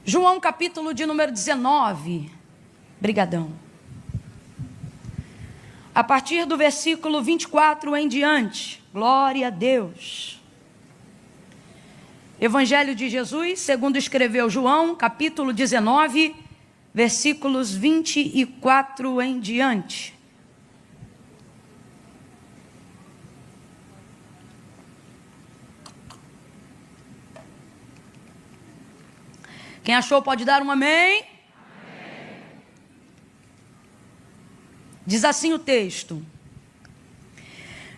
João capítulo de número 19. Brigadão. A partir do versículo 24 em diante. Glória a Deus. Evangelho de Jesus, segundo escreveu João, capítulo 19, versículos 24 em diante. Quem achou pode dar um amém? Amém. Diz assim o texto: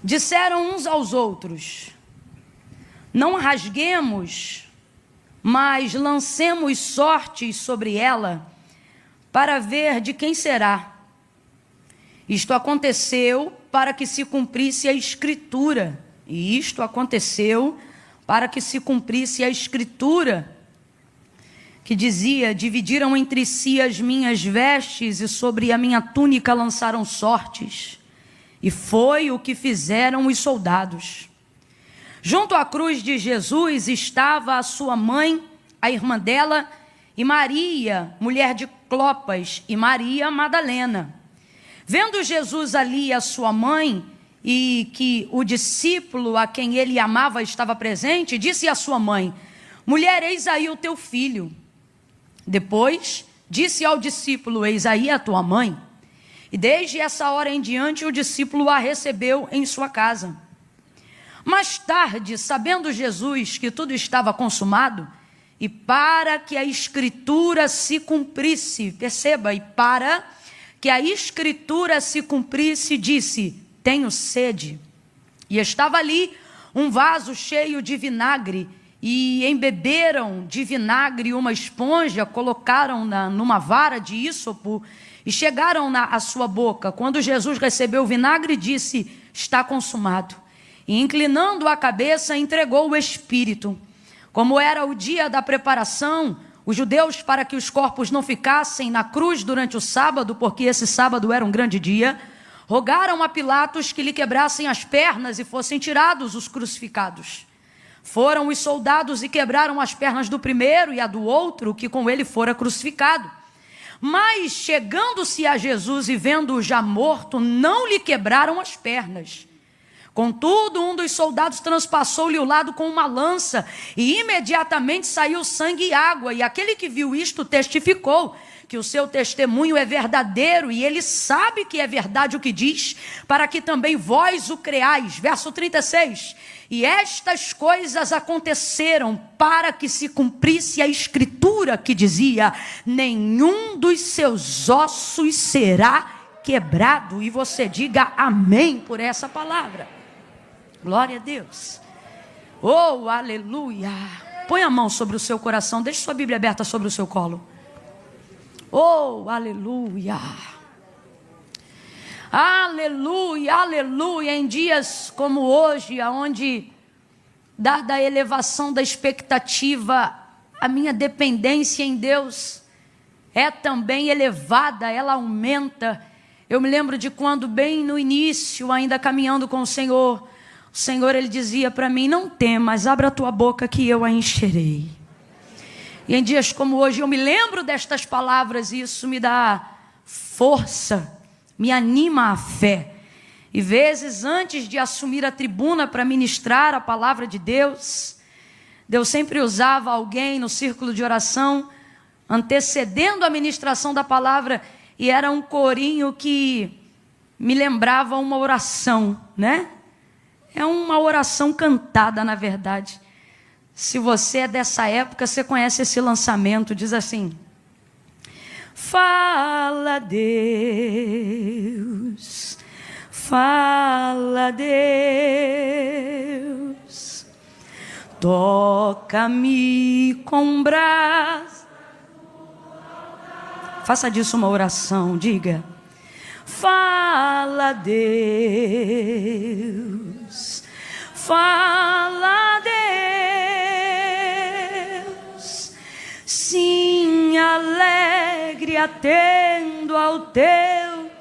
disseram uns aos outros: não rasguemos, mas lancemos sortes sobre ela, para ver de quem será. Isto aconteceu para que se cumprisse a Escritura. E isto aconteceu para que se cumprisse a Escritura, que dizia: dividiram entre si as minhas vestes e sobre a minha túnica lançaram sortes. E foi o que fizeram os soldados. Junto à cruz de Jesus estava a sua mãe, a irmã dela, e Maria, mulher de Clopas, e Maria Madalena. Vendo Jesus ali a sua mãe, e que o discípulo a quem ele amava estava presente, disse à sua mãe: mulher, eis aí o teu filho. Depois disse ao discípulo: eis aí a tua mãe. E desde essa hora em diante o discípulo a recebeu em sua casa. Mais tarde, sabendo Jesus que tudo estava consumado, e para que a Escritura se cumprisse, perceba, e para que a Escritura se cumprisse, disse: tenho sede. E estava ali um vaso cheio de vinagre, e embeberam de vinagre uma esponja, colocaram-na numa vara de ísopo e chegaram-na à sua boca. Quando Jesus recebeu o vinagre, disse: está consumado. E inclinando a cabeça, entregou o Espírito. Como era o dia da preparação, os judeus, para que os corpos não ficassem na cruz durante o sábado, porque esse sábado era um grande dia, rogaram a Pilatos que lhe quebrassem as pernas e fossem tirados os crucificados. Foram os soldados e quebraram as pernas do primeiro e a do outro, que com ele fora crucificado. Mas, chegando-se a Jesus e vendo-o já morto, não lhe quebraram as pernas. Contudo, um dos soldados transpassou-lhe o lado com uma lança, e imediatamente saiu sangue e água. E aquele que viu isto testificou que o seu testemunho é verdadeiro, e ele sabe que é verdade o que diz, para que também vós o creais. Verso 36. E estas coisas aconteceram para que se cumprisse a Escritura que dizia: nenhum dos seus ossos será quebrado. E você diga amém por essa palavra. Glória a Deus. Oh, aleluia. Põe a mão sobre o seu coração, deixe sua Bíblia aberta sobre o seu colo. Oh, aleluia. Aleluia, aleluia. Em dias como hoje, onde, dada a elevação da expectativa, a minha dependência em Deus é também elevada, ela aumenta. Eu me lembro de quando, bem no início, ainda caminhando com o Senhor, ele dizia para mim: não temas, abra a tua boca que eu a encherei. E em dias como hoje eu me lembro destas palavras, e isso me dá força, me anima a fé. E vezes antes de assumir a tribuna para ministrar a palavra de Deus, Deus sempre usava alguém no círculo de oração, antecedendo a ministração da palavra, e era um corinho que me lembrava uma oração, né? É uma oração cantada, na verdade. Se você é dessa época, você conhece esse lançamento, diz assim: fala Deus, fala Deus, toca-me com braço. Faça disso uma oração, diga: fala Deus, fala Deus, sim, alegre atendo ao teu.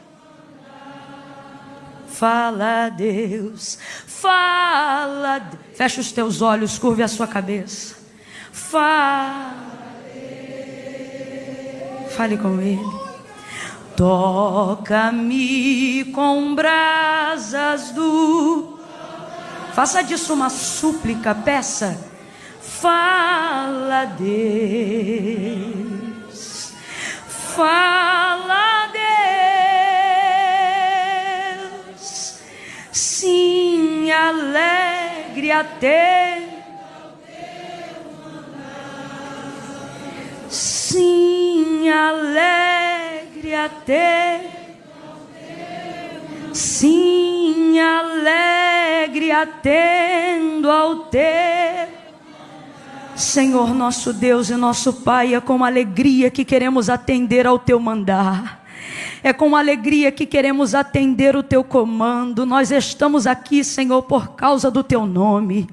Fala Deus, fala. Fecha os teus olhos, curve a sua cabeça. Fala Deus. Fale com Ele. Toca-me com brasas do... Faça disso uma súplica, peça. Fala, Deus. Fala, Deus. Sim, alegre até. Sim, alegre até. Sim, alegre atendo ao teu. Senhor nosso Deus e nosso Pai, é com alegria que queremos atender ao teu mandar. É com alegria que queremos atender o teu comando. Nós estamos aqui, Senhor, por causa do teu nome.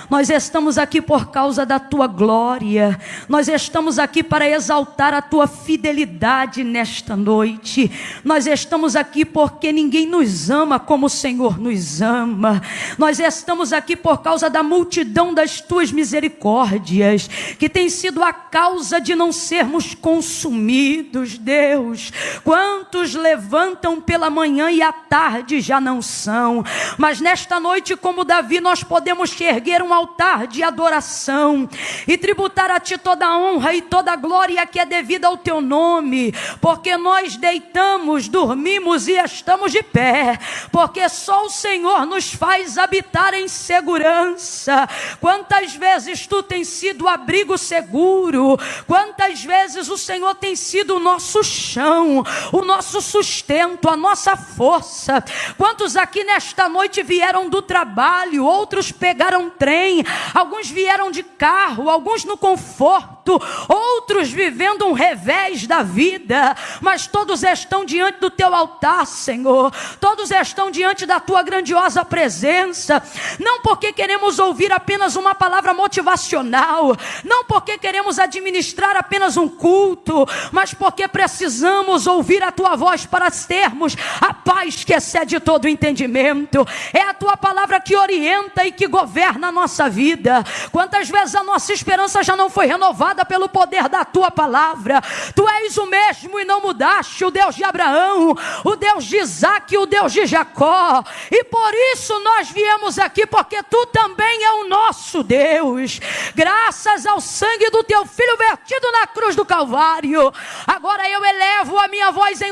Nós estamos aqui por causa da tua glória. Nós estamos aqui para exaltar a tua fidelidade nesta noite. Nós estamos aqui porque ninguém nos ama como o Senhor nos ama. Nós estamos aqui por causa da multidão das tuas misericórdias, que tem sido a causa de não sermos consumidos, Deus. Quantos levantam pela manhã e à tarde já não são, mas nesta noite, como Davi, nós podemos erguer um altar de adoração e tributar a ti toda a honra e toda a glória que é devida ao teu nome, porque nós deitamos, dormimos e estamos de pé, porque só o Senhor nos faz habitar em segurança. Quantas vezes tu tens sido o abrigo seguro, quantas vezes o Senhor tem sido o nosso chão, o nosso sustento, a nossa força. Quantos aqui nesta noite vieram do trabalho, outros pegaram trem, alguns vieram de carro, alguns no conforto, outros vivendo um revés da vida, mas todos estão diante do teu altar, Senhor. Todos estão diante da tua grandiosa presença, não porque queremos ouvir apenas uma palavra motivacional, não porque queremos administrar apenas um culto, mas porque precisamos ouvir a tua voz para termos a paz que excede todo o entendimento. É a tua palavra que orienta e que governa a nossa vida. Quantas vezes a nossa esperança já não foi renovada pelo poder da tua palavra? Tu és o mesmo e não mudaste, o Deus de Abraão, o Deus de Isaac, o Deus de Jacó, e por isso nós viemos aqui, porque tu também é o nosso Deus. Graças ao sangue do teu filho vertido na cruz do Calvário, agora eu elevo a minha voz em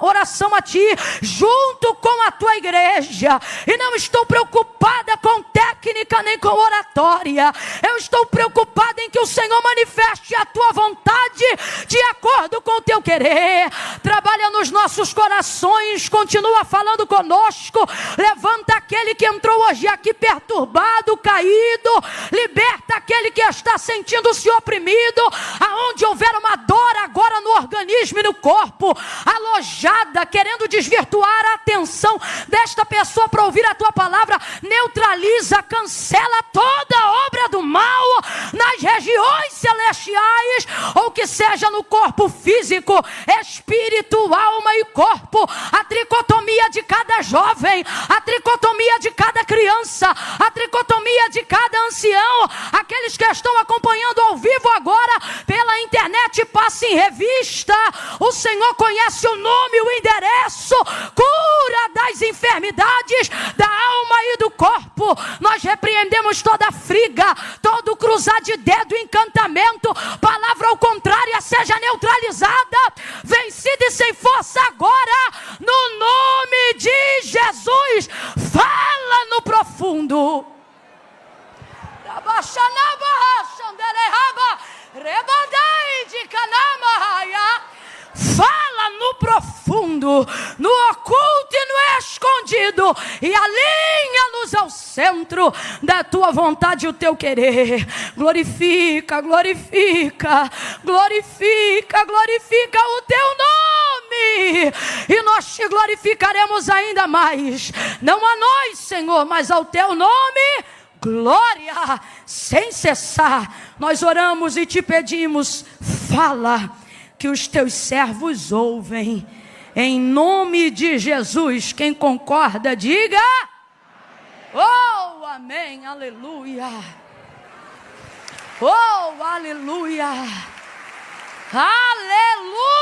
oração a ti, junto com a tua igreja, e não estou preocupada com técnica nem com oratória. Eu estou preocupada em que o Senhor manifeste a tua vontade de acordo com o teu querer. Trabalha nos nossos corações, continua falando conosco. Levanta aquele que entrou hoje aqui perturbado, caído, liberta aquele que está sentindo-se oprimido, aonde houver uma dor agora no organismo e no corpo, alojada, querendo desvirtuar a atenção desta pessoa para ouvir a tua palavra. Neutraliza, cancela toda a obra do mal nas regiões celestiais, ou que seja no corpo físico, espírito, alma e corpo. A tricotomia de cada jovem, a tricotomia de cada criança, a tricotomia de cada ancião. Aqueles que estão acompanhando ao vivo agora pela internet, passe em revista. O Senhor conhece o nome, o endereço, cura das enfermidades da alma e do corpo. Nós repreendemos toda friga, todo cruzar de dedo, encantamento, palavra ao contrário, seja neutralizada, vencida e sem força agora, no nome de Jesus. Fala no profundo. Fala no profundo, no oculto e no escondido, e alinha-nos ao centro da tua vontade e o teu querer. Glorifica, glorifica, glorifica, glorifica o teu nome, e nós te glorificaremos ainda mais. Não a nós, Senhor, mas ao teu nome. Glória, sem cessar. Nós oramos e te pedimos, fala, que os teus servos ouvem, em nome de Jesus. Quem concorda, diga amém. Oh, amém, aleluia. Oh, aleluia, aleluia.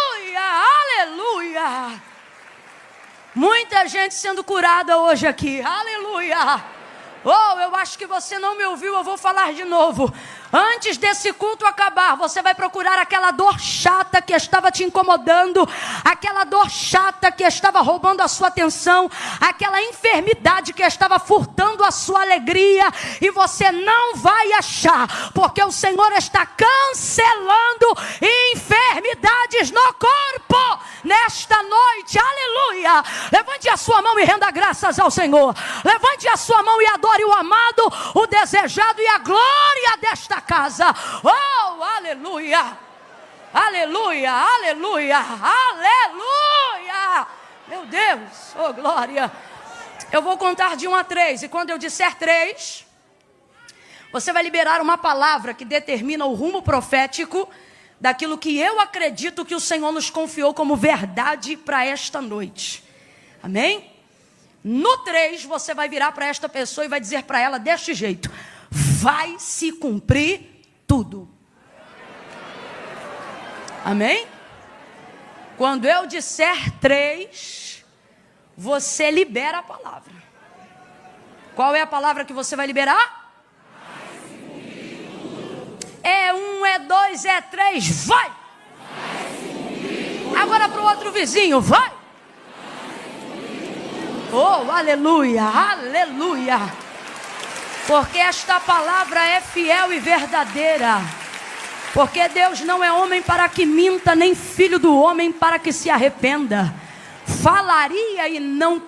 Muita gente sendo curada hoje aqui. Aleluia. Oh, eu acho que você não me ouviu, eu vou falar de novo. Antes desse culto acabar, você vai procurar aquela dor chata que estava te incomodando, aquela dor chata que estava roubando a sua atenção, aquela enfermidade que estava furtando a sua alegria, e você não vai achar, porque o Senhor está cancelando enfermidades no corpo nesta noite. Aleluia. Levante a sua mão e renda graças ao Senhor. Levante a sua mão e adore o amado, o desejado e a glória desta casa. Oh, aleluia, aleluia, aleluia, aleluia. Meu Deus, oh glória. Eu vou contar de 1 a 3, e quando eu disser 3, você vai liberar uma palavra que determina o rumo profético daquilo que eu acredito que o Senhor nos confiou como verdade para esta noite. Amém? No 3, você vai virar para esta pessoa e vai dizer para ela deste jeito: vai se cumprir tudo. Amém? Quando eu disser 3, você libera a palavra. Qual é a palavra que você vai liberar? É 1, é 2, é 3, vai! Agora para o outro vizinho, vai! Oh, aleluia, aleluia! Porque esta palavra é fiel e verdadeira. Porque Deus não é homem para que minta, nem filho do homem para que se arrependa. Falaria e não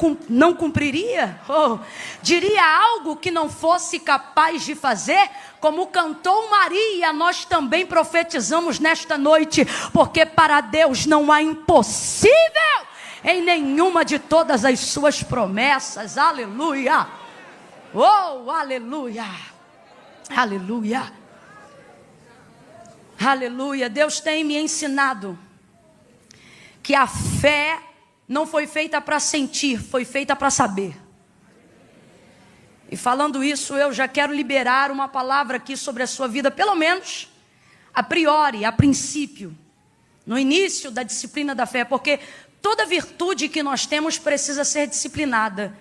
cumpriria? Oh, diria algo que não fosse capaz de fazer? Como cantou Maria, nós também profetizamos nesta noite. Porque para Deus não há impossível em nenhuma de todas as suas promessas. Aleluia! Oh, aleluia! Aleluia! Aleluia! Deus tem me ensinado que a fé não foi feita para sentir, foi feita para saber. E falando isso, eu já quero liberar uma palavra aqui sobre a sua vida, pelo menos a priori, a princípio, no início da disciplina da fé, porque toda virtude que nós temos precisa ser disciplinada.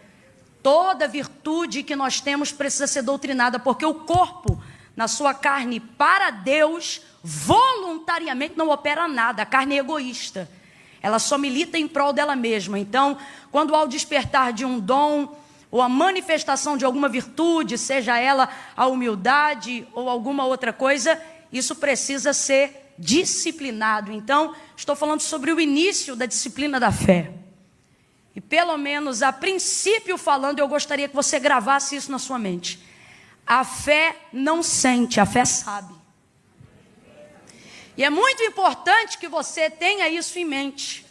Toda virtude que nós temos precisa ser doutrinada, porque o corpo, na sua carne, para Deus, voluntariamente não opera nada. A carne é egoísta. Ela só milita em prol dela mesma. Então, quando ao despertar de um dom, ou a manifestação de alguma virtude, seja ela a humildade ou alguma outra coisa, isso precisa ser disciplinado. Então, estou falando sobre o início da disciplina da fé. E pelo menos a princípio falando, eu gostaria que você gravasse isso na sua mente. A fé não sente, a fé sabe. E é muito importante que você tenha isso em mente.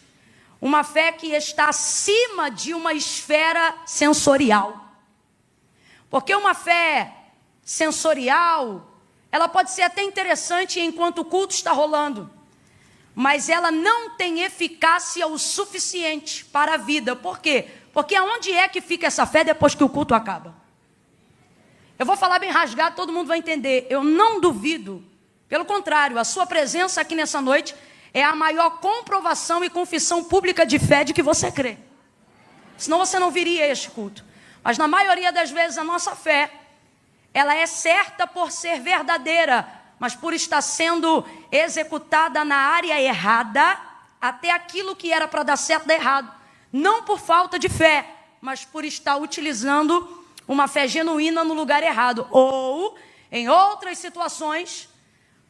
Uma fé que está acima de uma esfera sensorial. Porque uma fé sensorial, ela pode ser até interessante enquanto o culto está rolando. Mas ela não tem eficácia o suficiente para a vida. Por quê? Porque aonde é que fica essa fé depois que o culto acaba? Eu vou falar bem rasgado, todo mundo vai entender. Eu não duvido. Pelo contrário, a sua presença aqui nessa noite é a maior comprovação e confissão pública de fé de que você crê. Senão você não viria a este culto. Mas na maioria das vezes a nossa fé, ela é certa por ser verdadeira, mas por estar sendo executada na área errada, até aquilo que era para dar certo dá errado. Não por falta de fé, mas por estar utilizando uma fé genuína no lugar errado. Ou, em outras situações,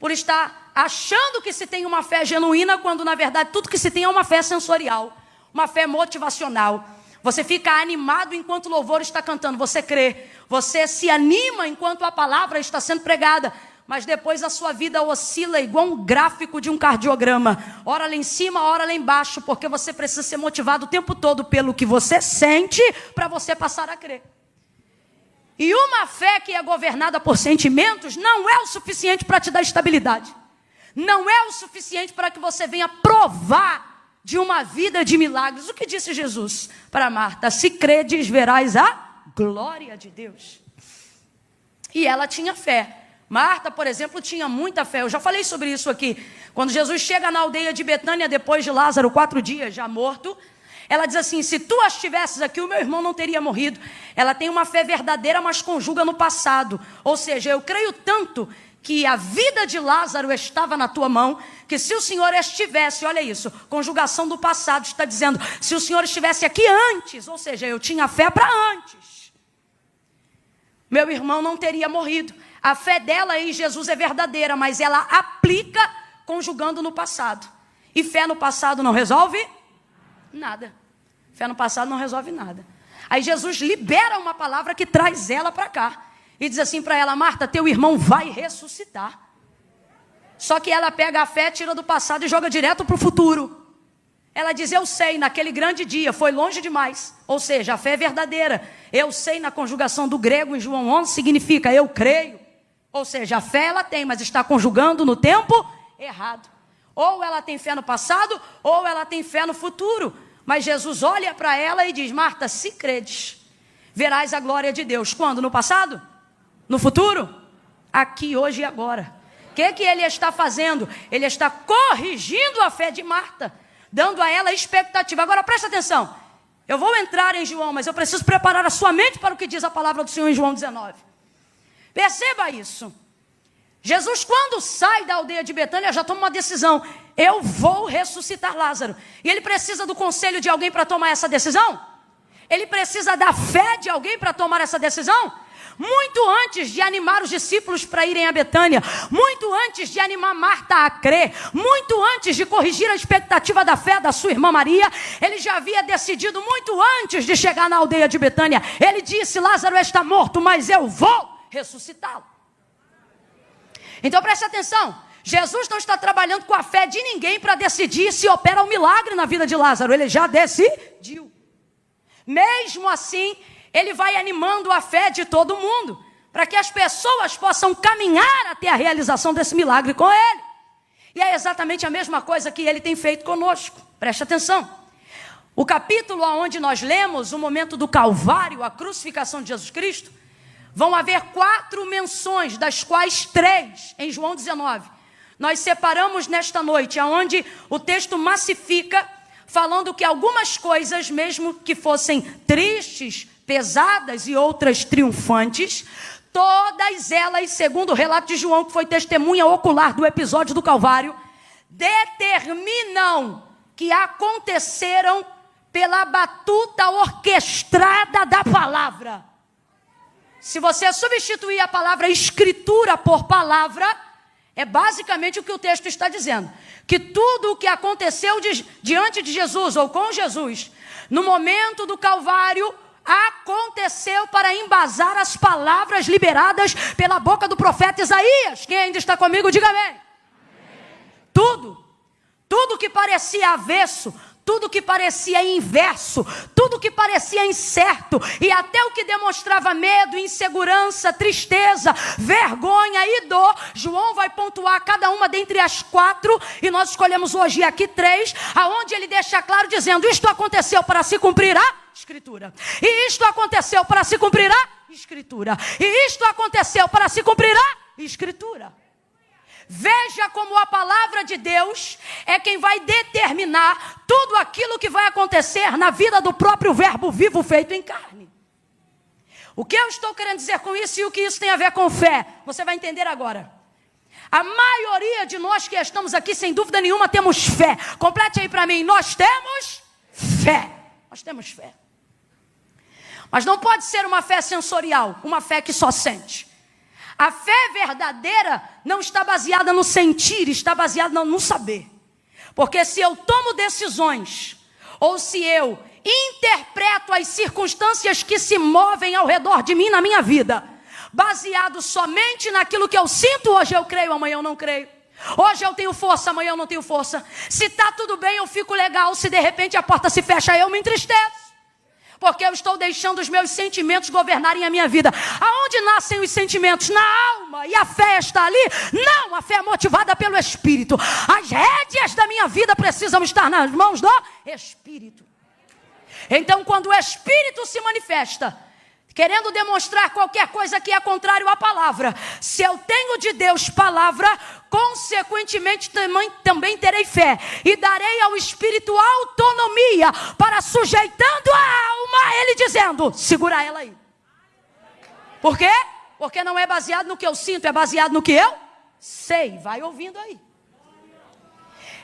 por estar achando que se tem uma fé genuína, quando na verdade tudo que se tem é uma fé sensorial, uma fé motivacional. Você fica animado enquanto o louvor está cantando, você crê. Você se anima enquanto a palavra está sendo pregada, mas depois a sua vida oscila igual um gráfico de um cardiograma. Ora lá em cima, ora lá embaixo, porque você precisa ser motivado o tempo todo pelo que você sente para você passar a crer. E uma fé que é governada por sentimentos não é o suficiente para te dar estabilidade. Não é o suficiente para que você venha provar de uma vida de milagres. O que disse Jesus para Marta? Se credes, verás a glória de Deus. E ela tinha fé. Marta, por exemplo, tinha muita fé. Eu já falei sobre isso aqui. Quando Jesus chega na aldeia de Betânia, depois de Lázaro, 4 dias já morto, Ela diz assim: se tu as tivesses aqui, o meu irmão não teria morrido. Ela tem uma fé verdadeira, mas conjuga no passado. Ou seja, eu creio tanto que a vida de Lázaro estava na tua mão, que se o Senhor estivesse, olha isso, conjugação do passado, está dizendo, se o Senhor estivesse aqui antes, ou seja, eu tinha fé para antes, meu irmão não teria morrido. A fé dela em Jesus é verdadeira, mas ela aplica conjugando no passado. E fé no passado não resolve nada. Fé no passado não resolve nada. Aí Jesus libera uma palavra que traz ela para cá. E diz assim para ela: Marta, teu irmão vai ressuscitar. Só que ela pega a fé, tira do passado e joga direto para o futuro. Ela diz: eu sei, naquele grande dia, foi longe demais. Ou seja, a fé é verdadeira. Eu sei, na conjugação do grego em João 11, significa eu creio. Ou seja, a fé ela tem, mas está conjugando no tempo errado. Ou ela tem fé no passado, ou ela tem fé no futuro. Mas Jesus olha para ela e diz: Marta, se credes, verás a glória de Deus. Quando? No passado? No futuro? Aqui, hoje e agora. O que ele está fazendo? Ele está corrigindo a fé de Marta, dando a ela expectativa. Agora presta atenção. Eu vou entrar em João, mas eu preciso preparar a sua mente para o que diz a palavra do Senhor em João 19. Perceba isso. Jesus, quando sai da aldeia de Betânia, já toma uma decisão: eu vou ressuscitar Lázaro. E ele precisa do conselho de alguém para tomar essa decisão? Ele precisa da fé de alguém para tomar essa decisão? Muito antes de animar os discípulos para irem a Betânia, muito antes de animar Marta a crer, muito antes de corrigir a expectativa da fé da sua irmã Maria, ele já havia decidido muito antes de chegar na aldeia de Betânia. Ele disse: Lázaro está morto, mas eu vou ressuscitá-lo. Então preste atenção, Jesus não está trabalhando com a fé de ninguém para decidir se opera um milagre na vida de Lázaro. Ele já decidiu. Mesmo assim, ele vai animando a fé de todo mundo, para que as pessoas possam caminhar até a realização desse milagre com ele. E é exatamente a mesma coisa que ele tem feito conosco. Preste atenção. O capítulo onde nós lemos o momento do Calvário, a crucificação de Jesus Cristo, vão haver 4 menções, das quais 3 em João 19. Nós separamos nesta noite, onde o texto massifica, falando que algumas coisas, mesmo que fossem tristes, pesadas e outras triunfantes, todas elas, segundo o relato de João, que foi testemunha ocular do episódio do Calvário, determinam que aconteceram pela batuta orquestrada da palavra. Se você substituir a palavra escritura por palavra, é basicamente o que o texto está dizendo. Que tudo o que aconteceu diante de Jesus, ou com Jesus, no momento do Calvário, aconteceu para embasar as palavras liberadas pela boca do profeta Isaías. Quem ainda está comigo, diga amém. Tudo que parecia avesso, tudo que parecia inverso, tudo que parecia incerto, e até o que demonstrava medo, insegurança, tristeza, vergonha e dor, João vai pontuar cada uma dentre as 4, e nós escolhemos hoje aqui 3, aonde ele deixa claro dizendo: isto aconteceu para se cumprir a Escritura, e isto aconteceu para se cumprir a Escritura, e isto aconteceu para se cumprir a Escritura. Veja como a palavra de Deus é quem vai determinar tudo aquilo que vai acontecer na vida do próprio verbo vivo feito em carne. O que eu estou querendo dizer com isso e o que isso tem a ver com fé, você vai entender agora. A maioria de nós que estamos aqui, sem dúvida nenhuma, temos fé. Complete aí para mim: nós temos fé. Nós temos fé. Mas não pode ser uma fé sensorial, uma fé que só sente. A fé verdadeira não está baseada no sentir, está baseada no saber. Porque se eu tomo decisões, ou se eu interpreto as circunstâncias que se movem ao redor de mim na minha vida, baseado somente naquilo que eu sinto, hoje eu creio, amanhã eu não creio. Hoje eu tenho força, amanhã eu não tenho força. Se está tudo bem, eu fico legal. Se de repente a porta se fecha, eu me entristeço. Porque eu estou deixando os meus sentimentos governarem a minha vida. Aonde nascem os sentimentos? Na alma. E a fé está ali? Não, a fé é motivada pelo Espírito. As rédeas da minha vida precisam estar nas mãos do Espírito. Então, quando o Espírito se manifesta, querendo demonstrar qualquer coisa que é contrário à palavra. Se eu tenho de Deus palavra, consequentemente também terei fé, e darei ao Espírito autonomia, para sujeitando a alma, ele dizendo, segura ela aí. Por quê? Porque não é baseado no que eu sinto, é baseado no que eu sei. Vai ouvindo aí.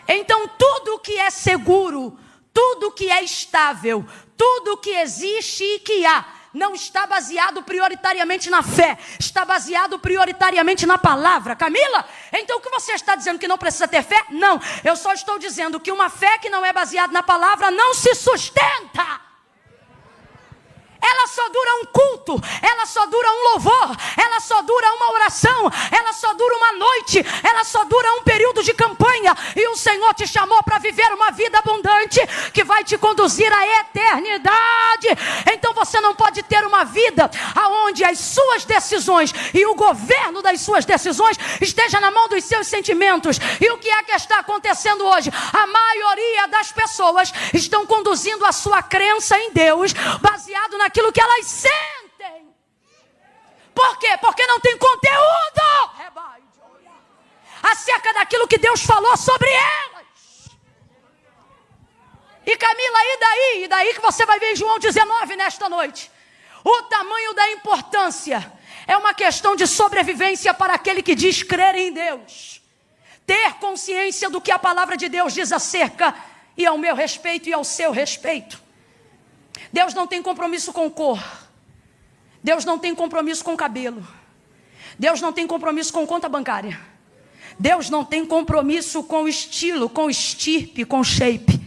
Então tudo que é seguro, tudo que é estável, tudo que existe e que há, não está baseado prioritariamente na fé, está baseado prioritariamente na palavra. Camila, então o que você está dizendo, que não precisa ter fé? Não, eu só estou dizendo que uma fé que não é baseada na palavra não se sustenta. Ela só dura um culto, ela só dura um louvor, ela só dura uma oração, ela só dura uma noite, ela só dura um período de campanha. E o Senhor te chamou para viver uma vida abundante que vai te conduzir à eternidade. Então você não pode ter uma vida onde as suas decisões e o governo das suas decisões esteja na mão dos seus sentimentos. E o que é que está acontecendo hoje? A maioria das pessoas estão conduzindo a sua crença em Deus baseado naquilo que elas sentem. Por quê? Porque não tem conteúdo acerca daquilo que Deus falou sobre elas. E Camila, e daí? E daí que você vai ver em João 19 nesta noite. O tamanho da importância é uma questão de sobrevivência para aquele que diz crer em Deus. Ter consciência do que a palavra de Deus diz acerca e ao meu respeito e ao seu respeito. Deus não tem compromisso com cor. Deus não tem compromisso com cabelo. Deus não tem compromisso com conta bancária. Deus não tem compromisso com estilo, com estirpe, com shape.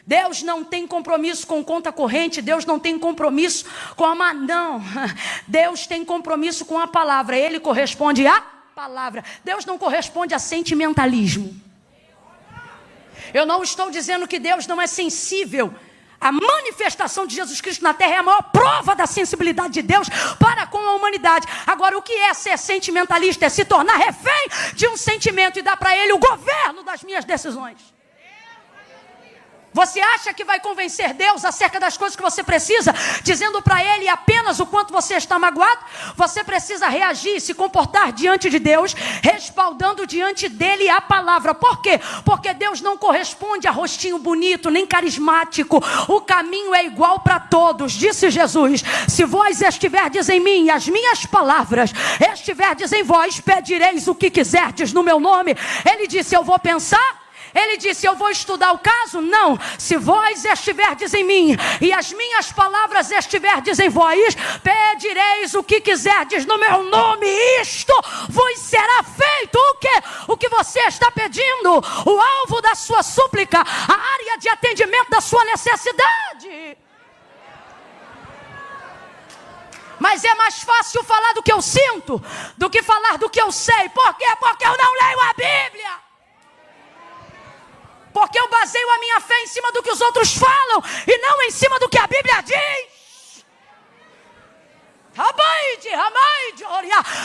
Deus não tem compromisso com conta corrente. Deus não tem compromisso com a não. Deus tem compromisso com a palavra. Ele corresponde à palavra. Deus não corresponde a sentimentalismo. Eu não estou dizendo que Deus não é sensível. A manifestação de Jesus Cristo na terra é a maior prova da sensibilidade de Deus para com a humanidade. Agora, o que é ser sentimentalista? É se tornar refém de um sentimento e dar para ele o governo das minhas decisões. Você acha que vai convencer Deus acerca das coisas que você precisa, dizendo para Ele apenas o quanto você está magoado? Você precisa reagir e se comportar diante de Deus, respaldando diante dEle a palavra. Por quê? Porque Deus não corresponde a rostinho bonito, nem carismático. O caminho é igual para todos. Disse Jesus, se vós estiverdes em mim e as minhas palavras estiverdes em vós, pedireis o que quiserdes no meu nome. Ele disse, eu vou pensar. Ele disse, eu vou estudar o caso? Não. Se vós estiverdes em mim e as minhas palavras estiverdes em vós, pedireis o que quiserdes no meu nome, isto vos será feito. O quê? O que você está pedindo, o alvo da sua súplica, a área de atendimento da sua necessidade. Mas é mais fácil falar do que eu sinto do que falar do que eu sei. Por quê? Porque eu não leio a Bíblia. Porque eu baseio a minha fé em cima do que os outros falam e não em cima do que a Bíblia diz.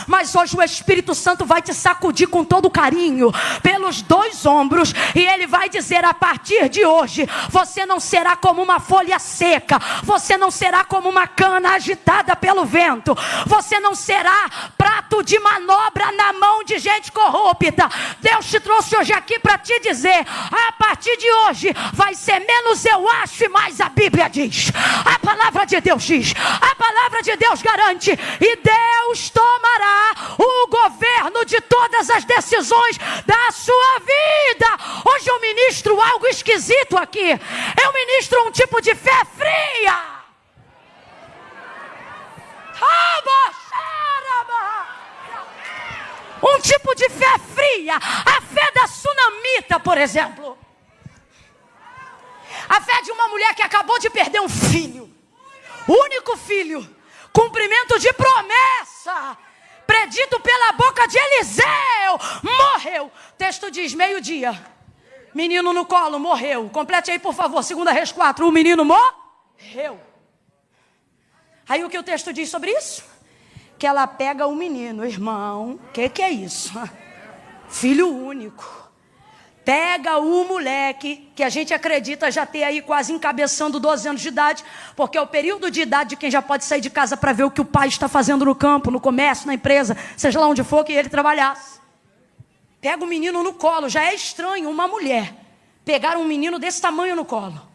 Mas hoje o Espírito Santo vai te sacudir com todo carinho pelos dois ombros e ele vai dizer, a partir de hoje você não será como uma folha seca, você não será como uma cana agitada pelo vento, você não será prato de manobra na mão de gente corrupta. Deus te trouxe hoje aqui para te dizer, a partir de hoje vai ser menos eu acho e mais a Bíblia diz. A palavra de Deus diz, a palavra de Deus garante, e Deus tomará o governo de todas as decisões da sua vida. Hoje eu ministro algo esquisito aqui. Eu ministro um tipo de fé fria. Um tipo de fé fria. A fé da sunamita, por exemplo. A fé de uma mulher que acabou de perder um filho. O único filho. Cumprimento de promessa, predito pela boca de Eliseu, morreu. O texto diz, meio-dia, menino no colo, morreu. Complete aí, por favor, 2 Reis 4, o menino morreu. Aí o que o texto diz sobre isso? Que ela pega o menino, irmão, que é isso? Filho único. Pega o moleque, que a gente acredita já ter aí quase encabeçando 12 anos de idade, porque é o período de idade de quem já pode sair de casa para ver o que o pai está fazendo no campo, no comércio, na empresa, seja lá onde for que ele trabalhasse. Pega o menino no colo. Já é estranho uma mulher pegar um menino desse tamanho no colo.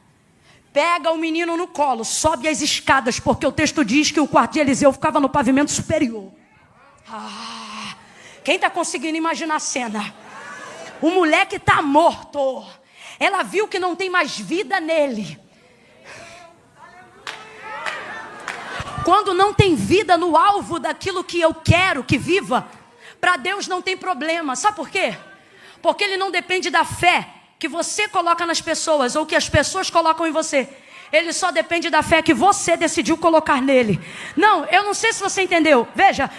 Pega o menino no colo, sobe as escadas, porque o texto diz que o quarto de Eliseu ficava no pavimento superior. Quem está conseguindo imaginar a cena? O moleque está morto. Ela viu que não tem mais vida nele. Quando não tem vida no alvo daquilo que eu quero que viva, para Deus não tem problema. Sabe por quê? Porque Ele não depende da fé que você coloca nas pessoas ou que as pessoas colocam em você. Ele só depende da fé que você decidiu colocar nele. Não, eu não sei se você entendeu. Veja,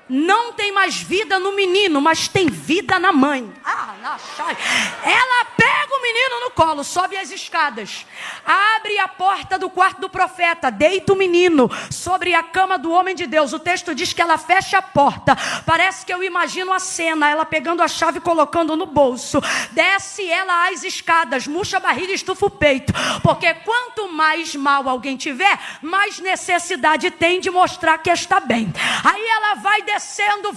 não tem mais vida no menino, mas tem vida na mãe. Ela pega o menino no colo, sobe as escadas, abre a porta do quarto do profeta, deita o menino sobre a cama do homem de Deus. O texto diz que ela fecha a porta. Parece que eu imagino a cena, ela pegando a chave e colocando no bolso. Desce ela as escadas, murcha a barriga e estufa o peito. Porque quanto mais mal alguém tiver, mais necessidade tem de mostrar que está bem. Aí ela vai descendo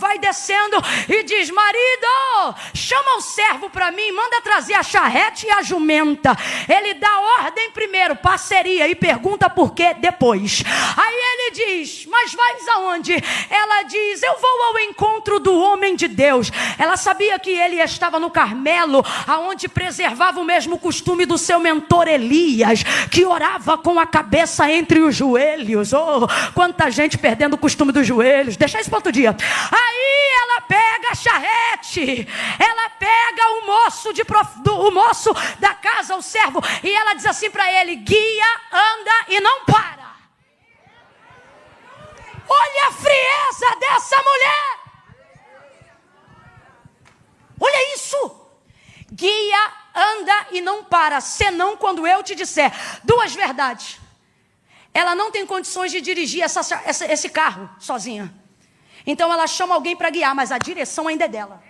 e diz: marido, chama o servo para mim, manda trazer a charrete e a jumenta. Ele dá ordem primeiro, parceria, e pergunta por quê depois. Aí ele diz: mas vais aonde? Ela diz: eu vou ao encontro do homem de Deus. Ela sabia que ele estava no Carmelo, aonde preservava o mesmo costume do seu mentor Elias, que orava com a cabeça entre os joelhos. Oh, quanta gente perdendo o costume dos joelhos. Deixa isso para outro dia. Aí ela pega a charrete, ela pega o moço da casa, o servo, e ela diz assim para ele: guia, anda e não para. Olha a frieza dessa mulher. Olha isso. Guia, anda e não para, senão quando eu te disser. Duas verdades. Ela não tem condições de dirigir esse carro sozinha. Então ela chama alguém para guiar, mas a direção ainda é dela.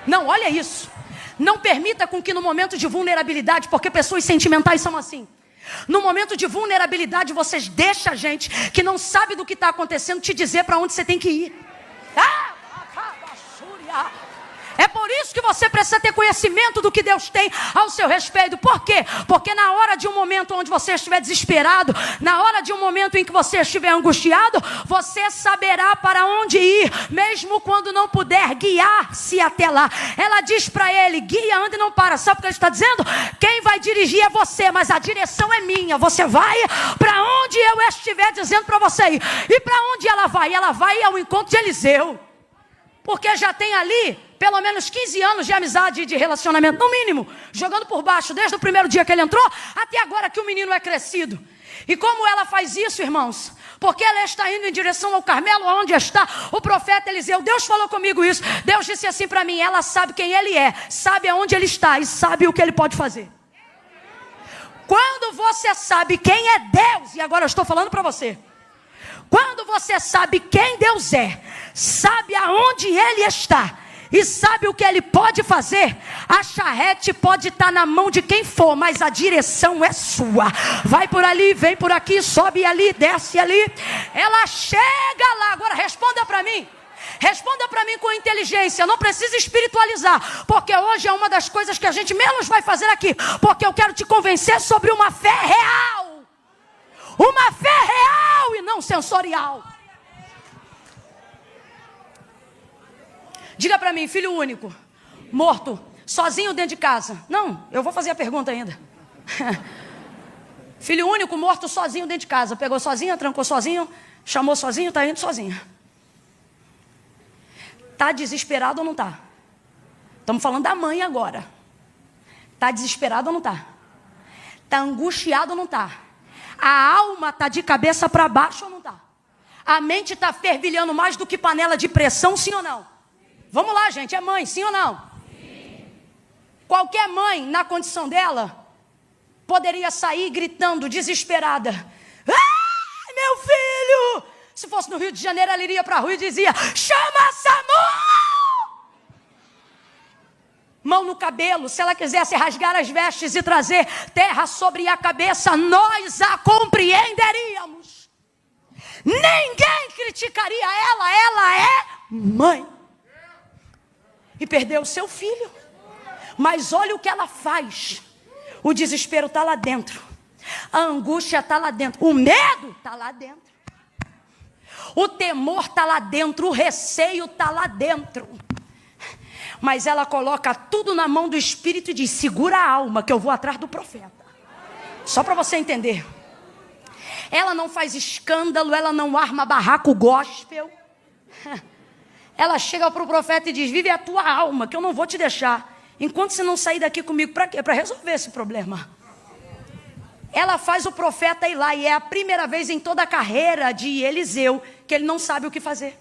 Não, olha isso. Não permita com que no momento de vulnerabilidade, porque pessoas sentimentais são assim. No momento de vulnerabilidade, vocês deixam a gente que não sabe do que está acontecendo te dizer para onde você tem que ir. É por isso que você precisa ter conhecimento do que Deus tem ao seu respeito. Por quê? Porque na hora de um momento onde você estiver desesperado, na hora de um momento em que você estiver angustiado, você saberá para onde ir, mesmo quando não puder guiar-se até lá. Ela diz para ele: guia, anda e não para. Sabe o que ele está dizendo? Quem vai dirigir é você, mas a direção é minha. Você vai para onde eu estiver dizendo para você ir. E para onde ela vai? Ela vai ao encontro de Eliseu. Porque já tem ali pelo menos 15 anos de amizade e de relacionamento, no mínimo, jogando por baixo, desde o primeiro dia que ele entrou, até agora que o menino é crescido. E como ela faz isso, irmãos? Porque ela está indo em direção ao Carmelo, onde está o profeta Eliseu. Deus falou comigo isso. Deus disse assim para mim: ela sabe quem ele é, sabe aonde ele está e sabe o que ele pode fazer. Quando você sabe quem é Deus, e agora eu estou falando para você, quando você sabe quem Deus é, sabe aonde Ele está e sabe o que Ele pode fazer, a charrete pode estar na mão de quem for, mas a direção é sua. Vai por ali, vem por aqui, sobe ali, desce ali. Ela chega lá. Agora responda para mim. Responda para mim com inteligência, não precisa espiritualizar, porque hoje é uma das coisas que a gente menos vai fazer aqui, porque eu quero te convencer sobre uma fé real. Uma fé real e não sensorial. Diga para mim: filho único, morto, sozinho dentro de casa. Não, eu vou fazer a pergunta ainda. Filho único, morto, sozinho dentro de casa. Pegou sozinho, trancou sozinho, chamou sozinho, está indo sozinho. Está desesperado ou não está? Estamos falando da mãe agora. Está desesperado ou não está? Está angustiado ou não está? A alma está de cabeça para baixo ou não está? A mente está fervilhando mais do que panela de pressão, sim ou não? Vamos lá, gente, é mãe, sim ou não? Sim. Qualquer mãe, na condição dela, poderia sair gritando, desesperada: ai, meu filho! Se fosse no Rio de Janeiro, ela iria para a rua e dizia: chama SAMU! mão no cabelo, se ela quisesse rasgar as vestes e trazer terra sobre a cabeça, nós a compreenderíamos. Ninguém criticaria ela é mãe. E perdeu o seu filho. Mas olha o que ela faz. O desespero está lá dentro. A angústia está lá dentro. O medo está lá dentro. O temor está lá dentro. O receio está lá dentro. Mas ela coloca tudo na mão do Espírito e diz: segura a alma que eu vou atrás do profeta. Só para você entender. Ela não faz escândalo, ela não arma barraco gospel. Ela chega para o profeta e diz: vive a tua alma, que eu não vou te deixar. Enquanto você não sair daqui comigo, para quê? Para resolver esse problema. Ela faz o profeta ir lá, e é a primeira vez em toda a carreira de Eliseu que ele não sabe o que fazer.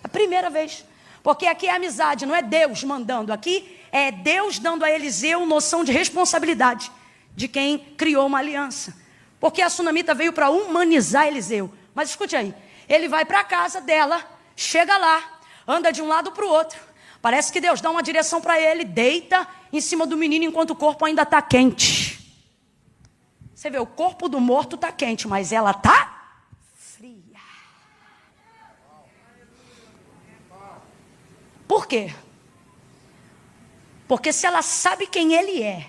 A primeira vez. Porque aqui é amizade, não é Deus mandando. Aqui é Deus dando a Eliseu noção de responsabilidade de quem criou uma aliança. Porque a sunamita veio para humanizar Eliseu. Mas escute aí, ele vai para a casa dela, chega lá, anda de um lado para o outro. Parece que Deus dá uma direção para ele, deita em cima do menino enquanto o corpo ainda está quente. Você vê, o corpo do morto está quente, mas ela está fria. Por quê? Porque se ela sabe quem ele é,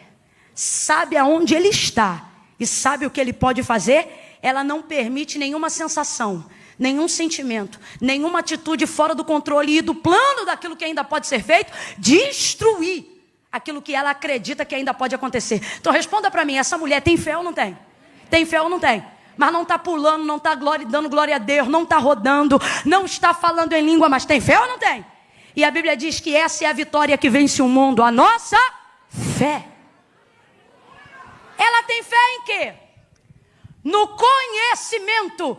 sabe aonde ele está e sabe o que ele pode fazer, ela não permite nenhuma sensação, nenhum sentimento, nenhuma atitude fora do controle e do plano daquilo que ainda pode ser feito, destruir aquilo que ela acredita que ainda pode acontecer. Então responda para mim, essa mulher tem fé ou não tem? Tem fé ou não tem? Mas não está pulando, não está dando glória a Deus, não está rodando, não está falando em língua, mas tem fé ou não tem? E a Bíblia diz que essa é a vitória que vence o mundo, a nossa fé. Ela tem fé em quê? No conhecimento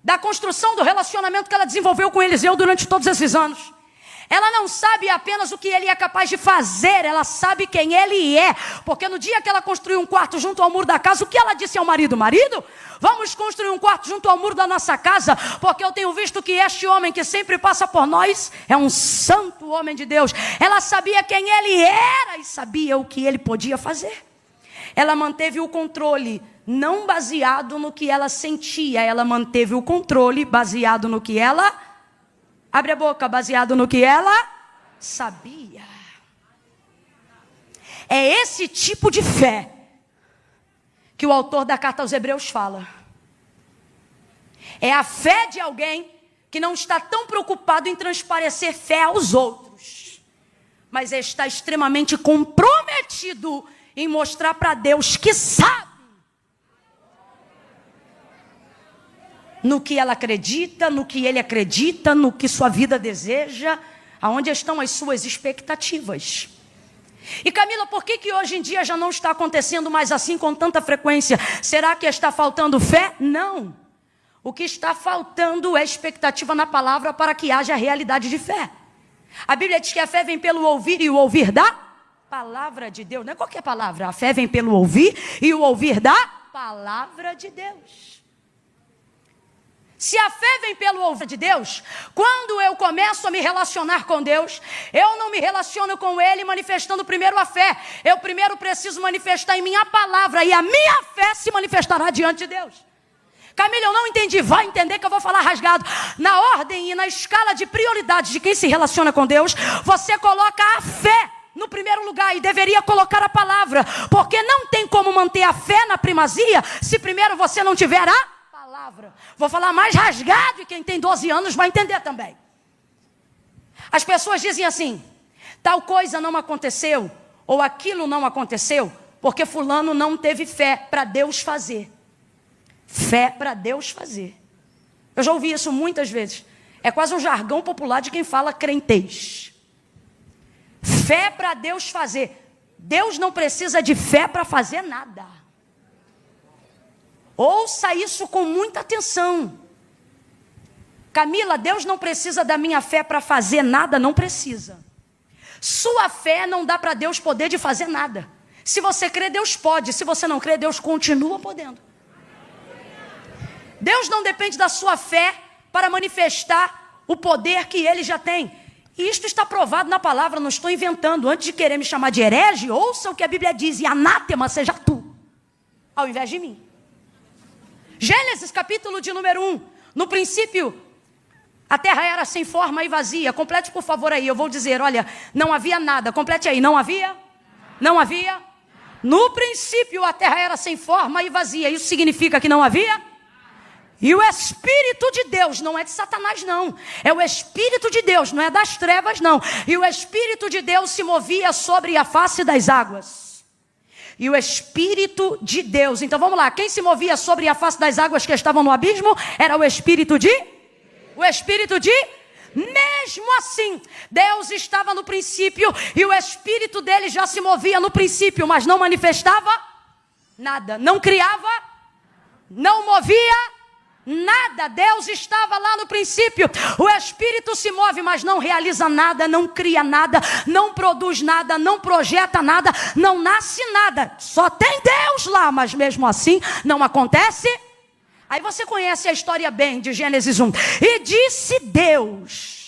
da construção do relacionamento que ela desenvolveu com Eliseu durante todos esses anos. Ela não sabe apenas o que ele é capaz de fazer, ela sabe quem ele é. Porque no dia que ela construiu um quarto junto ao muro da casa, o que ela disse ao marido? Marido, vamos construir um quarto junto ao muro da nossa casa, porque eu tenho visto que este homem que sempre passa por nós é um santo homem de Deus. Ela sabia quem ele era e sabia o que ele podia fazer. Ela manteve o controle, não baseado no que ela sentia, ela manteve o controle baseado no que ela... Abre a boca, baseado no que ela sabia. É esse tipo de fé que o autor da carta aos Hebreus fala. É a fé de alguém que não está tão preocupado em transparecer fé aos outros, mas está extremamente comprometido em mostrar para Deus que sabe no que ela acredita, no que ele acredita, no que sua vida deseja, aonde estão as suas expectativas. E Camila, por que hoje em dia já não está acontecendo mais assim com tanta frequência? Será que está faltando fé? Não. O que está faltando é expectativa na palavra para que haja realidade de fé. A Bíblia diz que a fé vem pelo ouvir e o ouvir da palavra de Deus. Não é qualquer palavra. A fé vem pelo ouvir e o ouvir da palavra de Deus. Se a fé vem pelo ouvir de Deus, quando eu começo a me relacionar com Deus, eu não me relaciono com Ele manifestando primeiro a fé. Eu primeiro preciso manifestar em minha palavra e a minha fé se manifestará diante de Deus. Camila, eu não entendi. Vai entender que eu vou falar rasgado. Na ordem e na escala de prioridades de quem se relaciona com Deus, você coloca a fé no primeiro lugar e deveria colocar a palavra. Porque não tem como manter a fé na primazia se primeiro você não tiver a palavra. Vou falar mais rasgado e quem tem 12 anos vai entender também. As pessoas dizem assim: tal coisa não aconteceu, ou aquilo não aconteceu, porque fulano não teve fé para Deus fazer. Fé para Deus fazer. Eu já ouvi isso muitas vezes. É quase um jargão popular de quem fala crentez. Fé para Deus fazer. Deus não precisa de fé para fazer nada. Ouça isso com muita atenção. Camila, Deus não precisa da minha fé para fazer nada, não precisa. Sua fé não dá para Deus poder de fazer nada. Se você crê, Deus pode. Se você não crê, Deus continua podendo. Deus não depende da sua fé para manifestar o poder que Ele já tem. E isto está provado na palavra, não estou inventando. Antes de querer me chamar de herege, ouça o que a Bíblia diz: e anátema seja tu, ao invés de mim. Gênesis capítulo de número 1. No princípio, a terra era sem forma e vazia. Complete por favor aí, eu vou dizer, olha, não havia nada. Complete aí, não havia? Não havia? No princípio a terra era sem forma e vazia. Isso significa que não havia? E o Espírito de Deus, não é de Satanás não, é o Espírito de Deus, não é das trevas não. E o Espírito de Deus se movia sobre a face das águas. E o Espírito de Deus, então vamos lá, quem se movia sobre a face das águas que estavam no abismo? Era o Espírito de? O Espírito de? Mesmo assim, Deus estava no princípio e o Espírito dele já se movia no princípio, mas não manifestava nada, não criava, não movia nada. Deus estava lá no princípio. O Espírito se move, mas não realiza nada, não cria nada, não produz nada, não projeta nada, não nasce nada. Só tem Deus lá, mas mesmo assim não acontece. Aí você conhece a história bem de Gênesis 1. E disse Deus.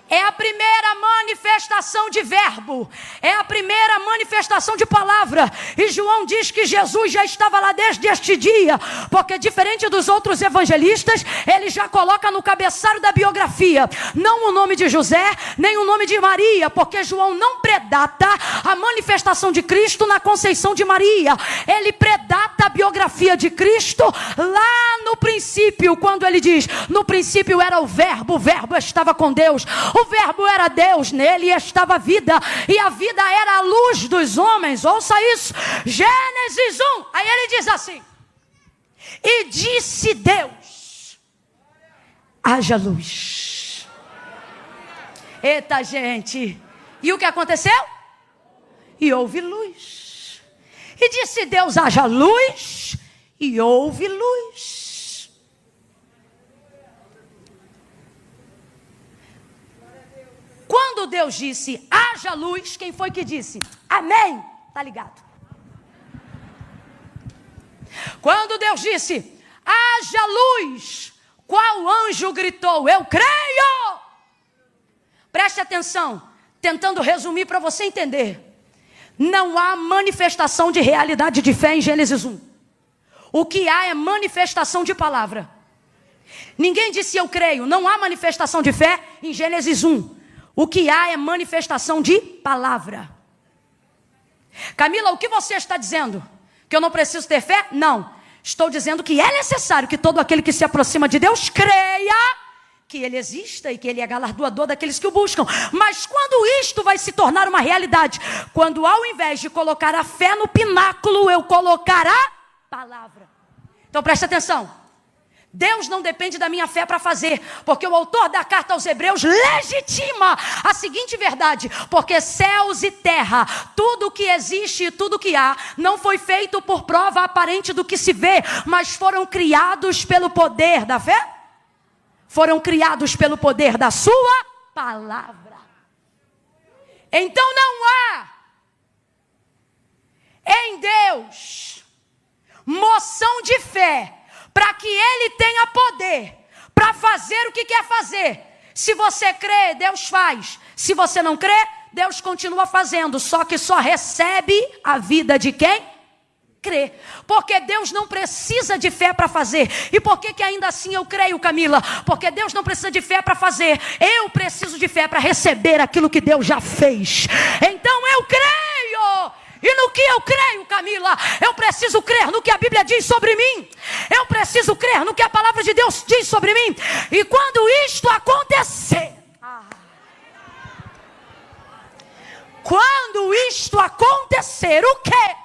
É a primeira manifestação de verbo. É a primeira manifestação de palavra. E João diz que Jesus já estava lá desde este dia. Porque diferente dos outros evangelistas, ele já coloca no cabeçalho da biografia não o nome de José, nem o nome de Maria. Porque João não predata a manifestação de Cristo na conceição de Maria. Ele predata a biografia de Cristo lá no princípio. Quando ele diz, no princípio era o verbo estava com Deus. O verbo era Deus, nele estava a vida, e a vida era a luz dos homens. Ouça isso, Gênesis 1, aí ele diz assim: e disse Deus, haja luz. Eita gente, e o que aconteceu? E houve luz. E disse Deus, haja luz, e houve luz. Quando Deus disse, haja luz, quem foi que disse? Amém. Tá ligado? Quando Deus disse, haja luz, qual anjo gritou? Eu creio. Preste atenção, tentando resumir para você entender. Não há manifestação de realidade de fé em Gênesis 1. O que há é manifestação de palavra. Ninguém disse eu creio, não há manifestação de fé em Gênesis 1. O que há é manifestação de palavra. Camila, o que você está dizendo? Que eu não preciso ter fé? Não. Estou dizendo que é necessário que todo aquele que se aproxima de Deus creia que Ele exista e que Ele é galardoador daqueles que o buscam. Mas quando isto vai se tornar uma realidade? Quando ao invés de colocar a fé no pináculo, eu colocar a palavra. Então preste atenção. Deus não depende da minha fé para fazer, porque o autor da carta aos Hebreus legitima a seguinte verdade: porque céus e terra, tudo o que existe e tudo o que há, não foi feito por prova aparente do que se vê, mas foram criados pelo poder da fé, foram criados pelo poder da sua palavra. Então não há em Deus moção de fé para que Ele tenha poder para fazer o que quer fazer. Se você crê, Deus faz. Se você não crê, Deus continua fazendo. Só que só recebe a vida de quem crê. Porque Deus não precisa de fé para fazer. E por que ainda assim eu creio, Camila? Porque Deus não precisa de fé para fazer. Eu preciso de fé para receber aquilo que Deus já fez. Então eu creio. E no que eu creio, Camila? Eu preciso crer no que a Bíblia diz sobre mim. Eu preciso crer no que a palavra de Deus diz sobre mim. E quando isto acontecer, o que?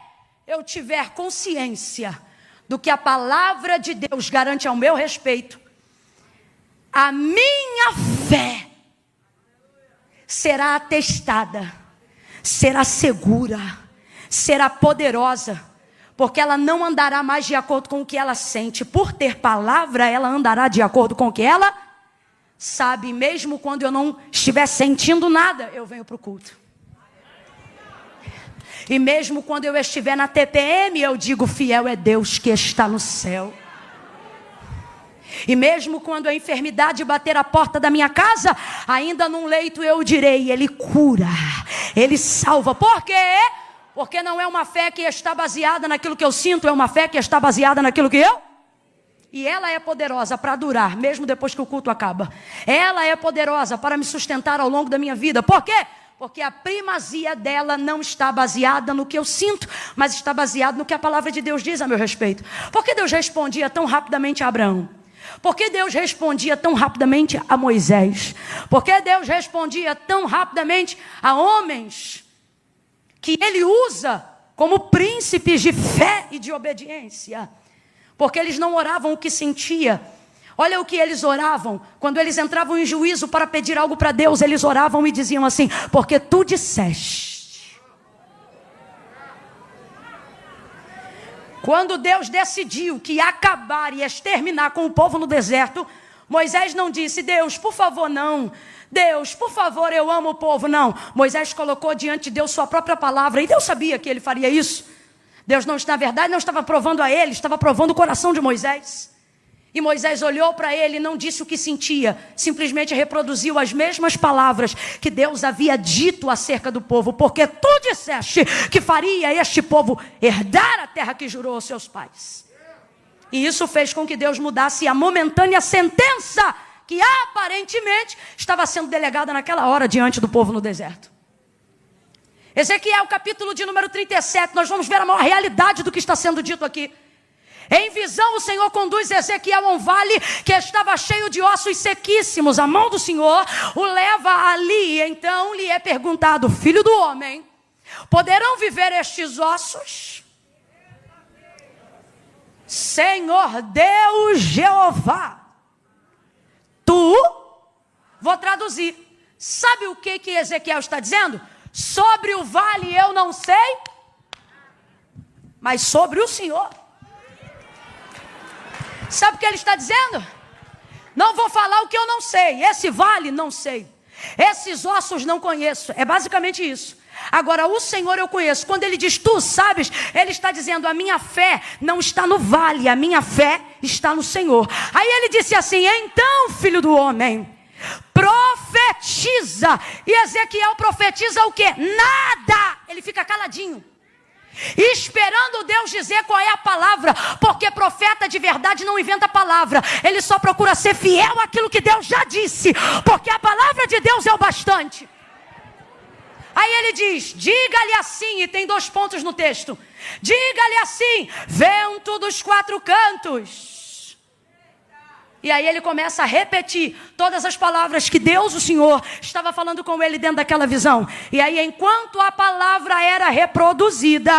Eu tiver consciência do que a palavra de Deus garante ao meu respeito, a minha fé será atestada, será segura, será poderosa, porque ela não andará mais de acordo com o que ela sente. Por ter palavra, ela andará de acordo com o que ela sabe. Mesmo quando eu não estiver sentindo nada, eu venho para o culto. E mesmo quando eu estiver na TPM, eu digo, fiel é Deus que está no céu. E mesmo quando a enfermidade bater a porta da minha casa, ainda num leito eu direi: Ele cura, Ele salva. Por quê? Porque não é uma fé que está baseada naquilo que eu sinto, é uma fé que está baseada naquilo que eu... E ela é poderosa para durar, mesmo depois que o culto acaba. Ela é poderosa para me sustentar ao longo da minha vida. Por quê? Porque a primazia dela não está baseada no que eu sinto, mas está baseada no que a palavra de Deus diz a meu respeito. Por que Deus respondia tão rapidamente a Abraão? Por que Deus respondia tão rapidamente a Moisés? Por que Deus respondia tão rapidamente a homens que Ele usa como príncipes de fé e de obediência? Porque eles não oravam o que sentia. Olha o que eles oravam. Quando eles entravam em juízo para pedir algo para Deus, eles oravam e diziam assim: porque tu disseste. Quando Deus decidiu que ia acabar e exterminar com o povo no deserto, Moisés não disse: Deus, por favor, não. Deus, por favor, eu amo o povo. Não. Moisés colocou diante de Deus sua própria palavra. E Deus sabia que ele faria isso. Deus, na verdade, não estava provando a ele, estava provando o coração de Moisés. E Moisés olhou para ele e não disse o que sentia, simplesmente reproduziu as mesmas palavras que Deus havia dito acerca do povo. Porque tu disseste que faria este povo herdar a terra que jurou aos seus pais. E isso fez com que Deus mudasse a momentânea sentença que aparentemente estava sendo delegada naquela hora diante do povo no deserto. Ezequiel, capítulo de número 37, nós vamos ver a maior realidade do que está sendo dito aqui. Em visão, o Senhor conduz Ezequiel a um vale que estava cheio de ossos sequíssimos. A mão do Senhor o leva ali. Então lhe é perguntado: filho do homem, poderão viver estes ossos? Senhor Deus Jeová, vou traduzir. Sabe o que Ezequiel está dizendo? Sobre o vale eu não sei, mas sobre o Senhor. Sabe o que ele está dizendo? Não vou falar o que eu não sei. Esse vale não sei. Esses ossos não conheço. É basicamente isso. Agora, o Senhor eu conheço. Quando ele diz tu sabes, ele está dizendo: a minha fé não está no vale, a minha fé está no Senhor. Aí ele disse assim: então, filho do homem, profetiza. E Ezequiel profetiza o quê? Nada. Ele fica caladinho, esperando Deus dizer qual é a palavra. Porque profeta de verdade não inventa palavra. Ele só procura ser fiel àquilo que Deus já disse. Porque a palavra de Deus é o bastante. Aí ele diz: diga-lhe assim. E tem 2 pontos no texto. Diga-lhe assim: vento dos 4 cantos. E aí ele começa a repetir todas as palavras que Deus, o Senhor, estava falando com ele dentro daquela visão. E aí, enquanto a palavra era reproduzida,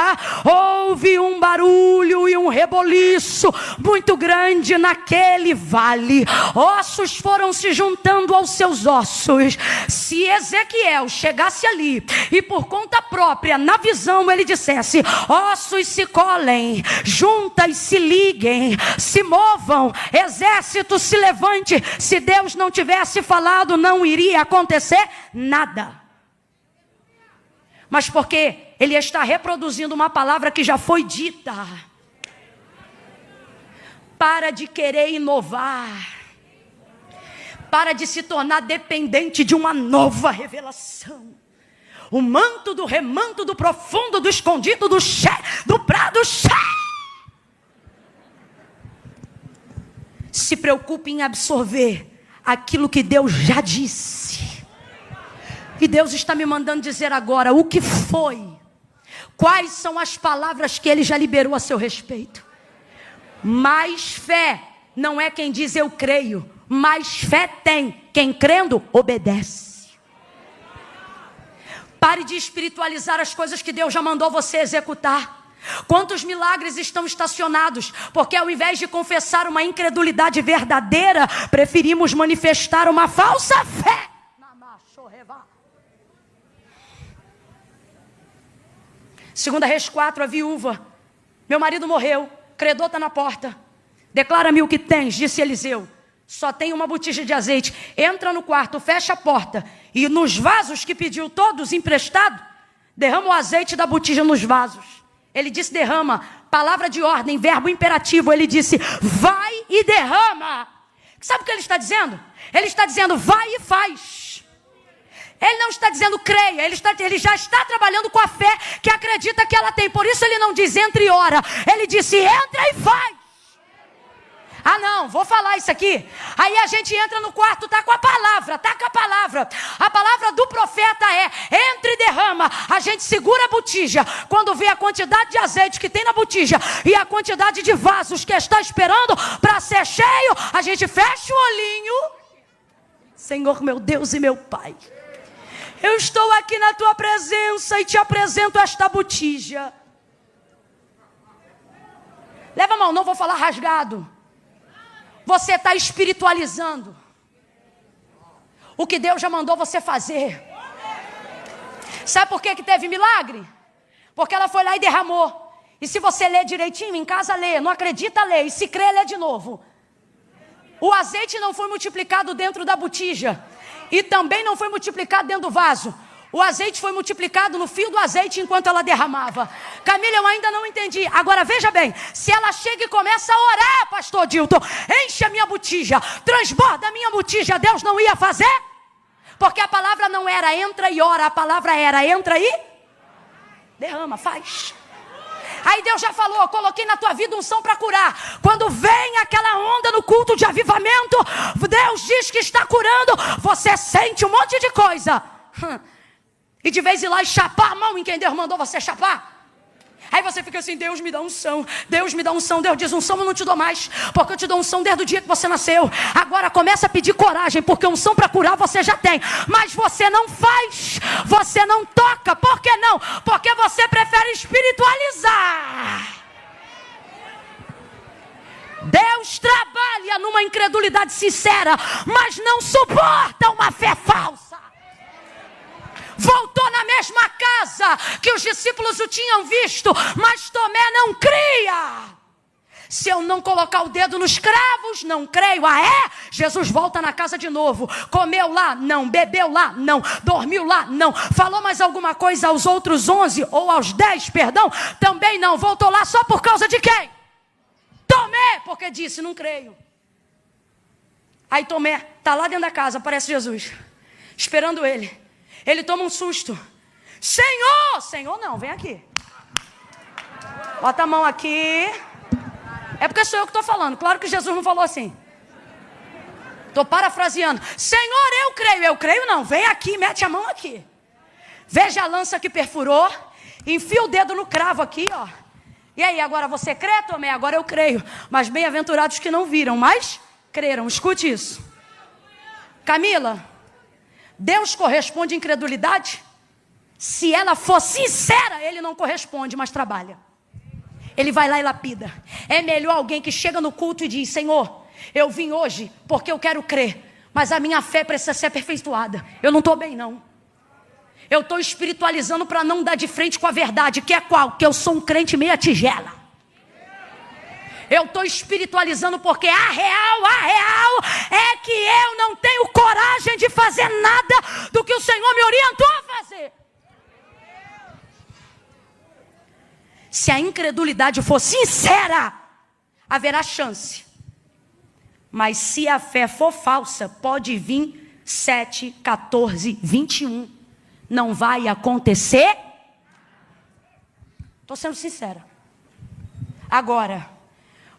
houve um barulho e um reboliço muito grande naquele vale. Ossos foram se juntando aos seus ossos. Se Ezequiel chegasse ali e por conta própria, na visão, ele dissesse: ossos se colhem, juntas se liguem, se movam, exército se levante. Se Deus não tivesse falado, não iria acontecer nada. Mas porque ele está reproduzindo uma palavra que já foi dita. Para de querer inovar. Para de se tornar dependente de uma nova revelação. O manto do remanto, do profundo, do escondido, do prado. Se preocupe em absorver aquilo que Deus já disse. E Deus está me mandando dizer agora o que foi. Quais são as palavras que Ele já liberou a seu respeito. Mais fé não é quem diz eu creio. Mais fé tem quem crendo obedece. Pare de espiritualizar as coisas que Deus já mandou você executar. Quantos milagres estão estacionados? Porque ao invés de confessar uma incredulidade verdadeira, preferimos manifestar uma falsa fé. 2 Reis 4, a viúva: meu marido morreu, credor está na porta. Declara-me o que tens, disse Eliseu. Só tem uma botija de azeite. Entra no quarto, fecha a porta, e nos vasos que pediu todos emprestado, derrama o azeite da botija nos vasos. Ele disse derrama, palavra de ordem, verbo imperativo. Ele disse vai e derrama. Sabe o que ele está dizendo? Ele está dizendo, vai e faz. Ele não está dizendo creia, ele já está trabalhando com a fé que acredita que ela tem. Por isso ele não diz entra e ora, ele disse entra e faz. Ah não, vou falar isso aqui. Aí a gente entra no quarto, tá com a palavra, tá com a palavra. A palavra do profeta é, entra e derrama. A gente segura a botija. Quando vê a quantidade de azeite que tem na botija e a quantidade de vasos que está esperando para ser cheio, a gente fecha o olhinho. Senhor meu Deus e meu Pai, eu estou aqui na tua presença e te apresento esta botija. Leva a mão, não vou falar rasgado. Você está espiritualizando o que Deus já mandou você fazer. Sabe por que teve milagre? Porque ela foi lá e derramou. E se você ler direitinho, em casa lê, não acredita, lê. E se crê, lê de novo. O azeite não foi multiplicado dentro da botija. E também não foi multiplicado dentro do vaso. O azeite foi multiplicado no fio do azeite enquanto ela derramava. Camila, eu ainda não entendi. Agora veja bem, se ela chega e começa a orar, pastor Dilton, enche a minha botija, transborda a minha botija, Deus não ia fazer? Porque a palavra não era entra e ora, a palavra era entra e derrama, faz. Aí Deus já falou, coloquei na tua vida unção para curar. Quando vem aquela onda no culto de avivamento, Deus diz que está curando, você sente um monte de coisa. E de vez em lá e chapar a mão em quem Deus mandou você chapar. Aí você fica assim, Deus me dá unção, Deus me dá unção. Deus diz, unção eu não te dou mais, porque eu te dou unção desde o dia que você nasceu. Agora começa a pedir coragem, porque unção para curar você já tem. Mas você não faz, você não toca. Por que não? Porque você prefere espiritualizar. Deus trabalha numa incredulidade sincera, mas não suporta uma fé falsa. Voltou na mesma casa que os discípulos o tinham visto, mas Tomé não cria. Se eu não colocar o dedo nos cravos, não creio. Ah é? Jesus volta na casa de novo. Comeu lá? Não. Bebeu lá? Não. Dormiu lá? Não. Falou mais alguma coisa aos outros 11 ou aos 10, perdão? Também não. Voltou lá só por causa de quem? Tomé, porque disse, não creio. Aí Tomé está lá dentro da casa, aparece Jesus, esperando ele. Ele toma um susto. Senhor! Senhor não, vem aqui. Bota a mão aqui. É porque sou eu que estou falando. Claro que Jesus não falou assim. Estou parafraseando. Senhor, eu creio. Eu creio não, vem aqui, mete a mão aqui. Veja a lança que perfurou. Enfia o dedo no cravo aqui, ó. E aí, agora você crê, Tomé? Agora eu creio. Mas bem-aventurados que não viram, mas creram. Escute isso. Camila, Deus corresponde à incredulidade? Se ela for sincera, ele não corresponde, mas trabalha. Ele vai lá e lapida. É melhor alguém que chega no culto e diz, Senhor, eu vim hoje porque eu quero crer, mas a minha fé precisa ser aperfeiçoada. Eu não estou bem não. Eu estou espiritualizando para não dar de frente com a verdade, que é qual? Que eu sou um crente meia tigela. Eu estou espiritualizando porque a real é que eu não tenho coragem de fazer nada do que o Senhor me orientou a fazer. Se a incredulidade for sincera, haverá chance. Mas se a fé for falsa, pode vir 7, 14, 21. Não vai acontecer. Estou sendo sincera. Agora,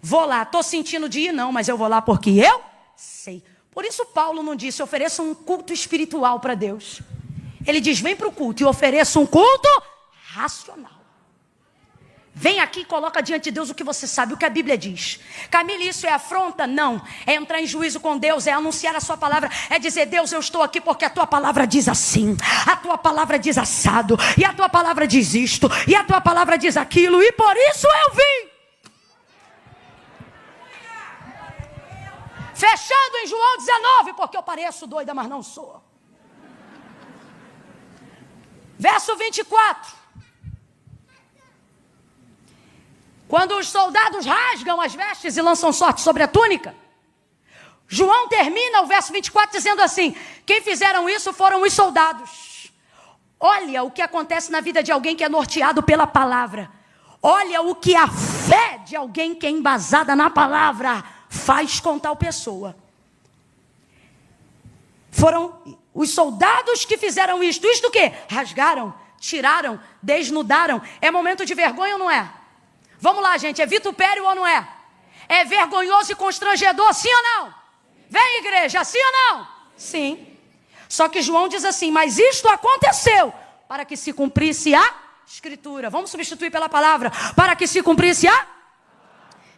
vou lá, estou sentindo de ir não, mas eu vou lá porque eu sei. Por isso Paulo não disse, ofereça um culto espiritual para Deus. Ele diz, vem para o culto e ofereça um culto racional. Vem aqui e coloca diante de Deus o que você sabe, o que a Bíblia diz. Camila, isso é afronta? Não. É entrar em juízo com Deus, é anunciar a sua palavra, é dizer, Deus, eu estou aqui porque a tua palavra diz assim, a tua palavra diz assado, e a tua palavra diz isto, e a tua palavra diz aquilo, e por isso eu vim. Fechando em João 19, porque eu pareço doida, mas não sou. Verso 24. Quando os soldados rasgam as vestes e lançam sorte sobre a túnica, João termina o verso 24 dizendo assim, quem fizeram isso foram os soldados. Olha o que acontece na vida de alguém que é norteado pela palavra. Olha o que a fé de alguém que é embasada na palavra faz com tal pessoa. Foram os soldados que fizeram isto. Isto o quê? Rasgaram, tiraram, desnudaram. É momento de vergonha ou não é? Vamos lá, gente. É vitupério ou não é? É vergonhoso e constrangedor, sim ou não? Vem, igreja, sim ou não? Sim. Só que João diz assim, mas isto aconteceu para que se cumprisse a Escritura. Vamos substituir pela palavra, para que se cumprisse a...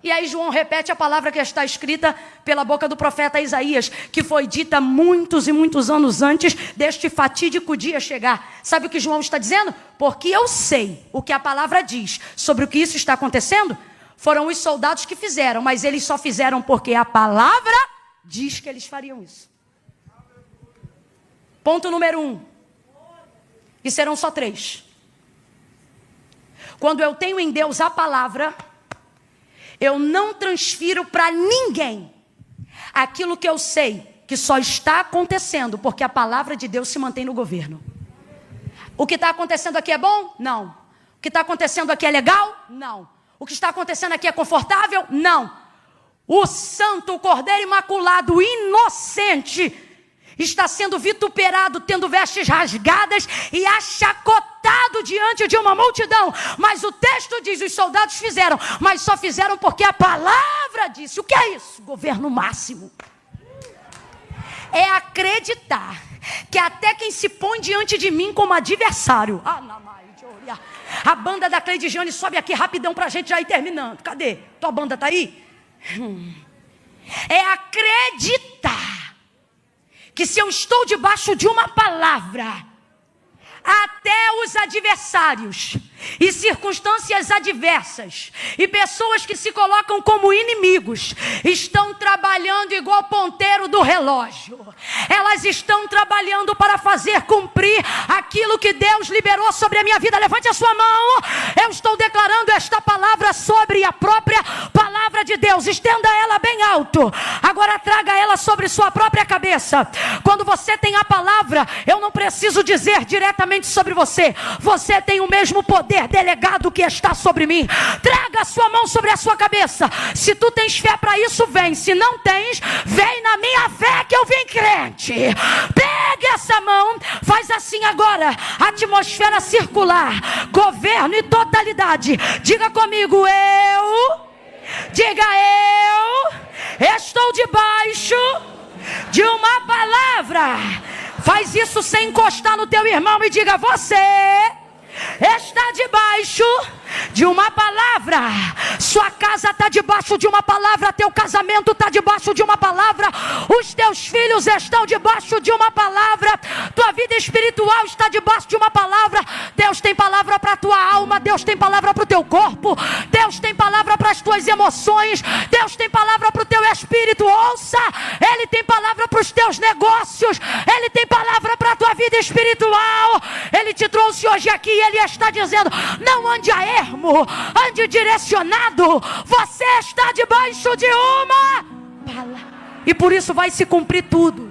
E aí João repete a palavra que está escrita pela boca do profeta Isaías, que foi dita muitos e muitos anos antes deste fatídico dia chegar. Sabe o que João está dizendo? Porque eu sei o que a palavra diz sobre o que isso está acontecendo. Foram os soldados que fizeram, mas eles só fizeram porque a palavra diz que eles fariam isso. Ponto número 1. E serão só 3. Quando eu tenho em Deus a palavra, eu não transfiro para ninguém aquilo que eu sei que só está acontecendo porque a palavra de Deus se mantém no governo. O que está acontecendo aqui é bom? Não. O que está acontecendo aqui é legal? Não. O que está acontecendo aqui é confortável? Não. O santo, o cordeiro imaculado, inocente, está sendo vituperado, tendo vestes rasgadas e achacotado diante de uma multidão. Mas o texto diz, os soldados fizeram, mas só fizeram porque a palavra disse. O que é isso? Governo máximo. É acreditar que até quem se põe diante de mim como adversário... A banda da Cleidiane sobe aqui rapidão pra gente já ir terminando. Cadê? Tua banda tá aí? É acreditar que se eu estou debaixo de uma palavra, até os adversários e circunstâncias adversas e pessoas que se colocam como inimigos estão trabalhando igual ponteiro do relógio. Elas estão trabalhando para fazer cumprir aquilo que Deus liberou sobre a minha vida. Levante a sua mão. Eu estou declarando esta palavra sobre a própria palavra de Deus. Estenda ela bem alto. Agora traga ela sobre sua própria cabeça. Quando você tem a palavra, eu não preciso dizer diretamente sobre você. Você tem o mesmo poder delegado que está sobre mim. Traga a sua mão sobre a sua cabeça. Se tu tens fé para isso, vem. Se não tens, vem na minha fé que eu vim crente. Pegue essa mão, faz assim agora. Atmosfera circular, governo e totalidade. Diga comigo, diga eu estou debaixo de uma palavra. Faz isso sem encostar no teu irmão e diga, você está debaixo de uma palavra. Sua casa está debaixo de uma palavra. Teu casamento está debaixo de uma palavra. Os teus filhos estão debaixo de uma palavra. Tua vida espiritual está debaixo de uma palavra. Deus tem palavra para a tua alma. Deus tem palavra para o teu corpo. Deus tem palavra para as tuas emoções. Deus tem palavra para o teu espírito. Ouça, Ele tem palavra para os teus negócios. Ele tem palavra para a tua vida espiritual. Ele te trouxe hoje aqui e Ele está dizendo, não ande a ermo, ande direcionado. Você está debaixo de uma palavra. E por isso vai se cumprir tudo.